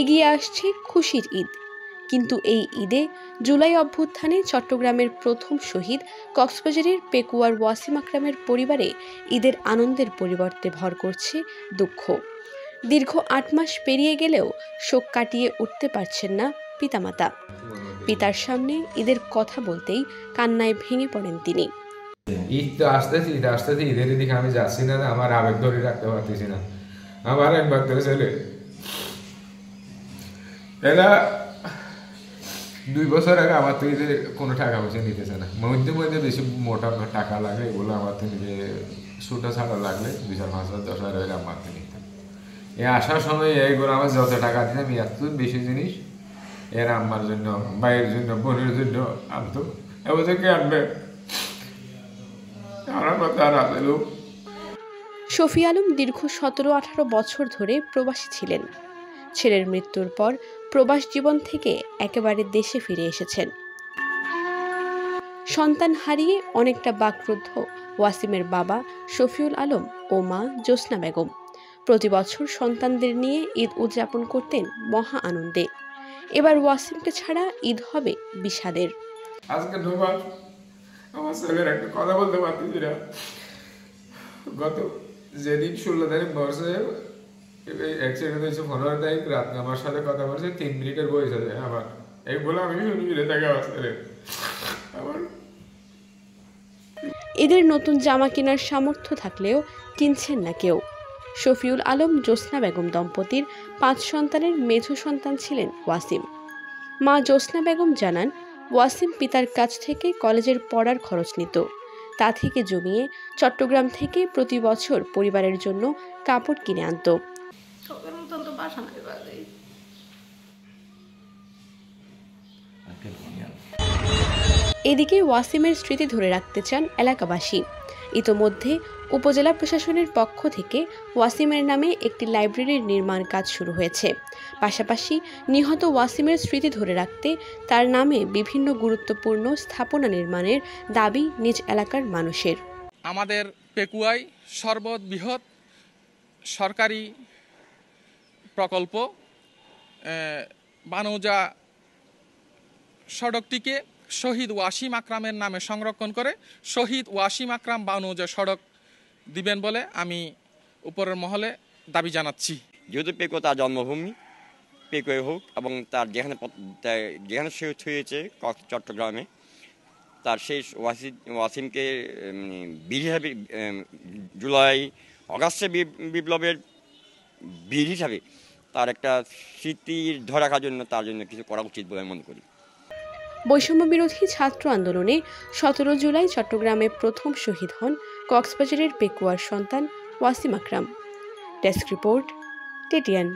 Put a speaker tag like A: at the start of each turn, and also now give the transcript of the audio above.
A: এগিয়ে আসছে খুশির ঈদ, কিন্তু এই ঈদে জুলাই অভ্যুত্থানে চট্টগ্রামের প্রথম শহীদ কক্সবাজারের পেকুয়ার ওয়াসিম আকরামের পরিবারে ঈদের আনন্দের পরিবর্তে ভর করছে দুঃখ। দীর্ঘ ৮ মাস পেরিয়ে গেলেও শোক কাটিয়ে উঠতে পারছেন না পিতামাতা। পিতার সামনে ঈদের কথা বলতেই কান্নায় ভেঙে পড়েন তিনি।
B: ঈদ তো আসতেছি, ঈদের দিকে আমি যাচ্ছি না, আমার আবেগ ধরে রাখতে পারতেছি না। আমার একবার ধরে ছেলে, এরা 2 বছর আগে আমার তো ঈদের কোনো টাকা পয়সা নিতেছে না। মধ্যে মধ্যে বেশি মোটা টাকা লাগে, এগুলো আমার তো নিজে ছোটো ছাড়া লাগলে 2,000, 5,000, 10,000 হলে আমার তো নিতাম। এই আসার সময় এইগুলো আমার যত টাকা দিতাম, এত বেশি জিনিস এর আম্মার জন্য, ভাইয়ের জন্য, বোনের জন্য আনতো। এবছর কে আনবে?
A: শফি আলম দীর্ঘ 17-18 বছর ধরে প্রবাসী ছিলেন। ছেলের মৃত্যুর পর প্রবাস জীবন থেকে একেবারে দেশে ফিরে এসেছেন। সন্তান হারিয়ে অনেকটা বাকরুদ্ধ ওয়াসিমের বাবা শফিউল আলম ও মা জোসনা বেগম। প্রতি বছর সন্তানদের নিয়ে ঈদ উদযাপন করতেন মহা আনন্দে। এবার ওয়াসিমকে ছাড়া ঈদ হবে বিষাদের।
B: আজকে আমার ছেলের একটা কথা বলতে পারতেছি না। গত যেদিন 16 তারিখ বর্ষে অ্যাক্সিডেন্ট হয়েছে, 15 তারিখ রাত আমার সাথে কথা বলছে, 3 মিনিটের বয়স আছে আমার। এইগুলো আমি ফিরে থাকি আমার ছেলে। আমার
A: ঈদের নতুন জামা কেনার সামর্থ্য থাকলেও কিনছেন না কেউ। শফিউল আলম জোসনা বেগম দম্পতির 5 সন্তানের মেঝো সন্তান ছিলেন ওয়াসিম। মা জোসনা বেগম জানান, ওয়াসিম পিতার কাছ থেকে কলেজের পড়ার খরচ নিত। তা থেকে জমিয়ে চট্টগ্রাম থেকে প্রতি বছর পরিবারের জন্য কাপড় কিনে আনত। এদিকে ওয়াসিমের স্মৃতি ধরে রাখতে চান এলাকাবাসী। ইতোমধ্যে উপজেলা প্রশাসনের পক্ষ থেকে ওয়াসিমের নামে একটি লাইব্রেরির নির্মাণ কাজ শুরু হয়েছে। পাশাপাশি নিহত ওয়াসিমের স্মৃতি ধরে রাখতে তার নামে বিভিন্ন গুরুত্বপূর্ণ স্থাপনা নির্মাণের দাবি নিজ এলাকার মানুষের।
C: আমাদের পেকুয়ায় সর্ববৃহৎ সরকারি প্রকল্প বানৌজা সড়কটিকে শহীদ ওয়াসিম আকরামের নামে সংরক্ষণ করে শহীদ ওয়াসিম আকরাম বানৌজা সড়ক দিবেন বলে আমি উপরের মহলে দাবি জানাচ্ছি।
D: যেহেতু পেকুয়া তার জন্মভূমি, পেকুয়ায় হোক এবং তার যেখানে শহীদ হয়েছে চট্টগ্রামে, তার সেই ওয়াসিমকে বীর হিসাবে জুলাই অগাস্টে বিপ্লবের বীর হিসাবে তার একটা স্মৃতির ধরে রাখার জন্য তার জন্য কিছু করা উচিত বলে মনে করি।
A: বৈষম্য বিরোধী ছাত্র আন্দোলনে 17 জুলাই চট্টগ্রামে প্রথম শহীদ হন কক্সবাজারের পেকুয়ার সন্তান Wasim Akram. Desk report, TTN।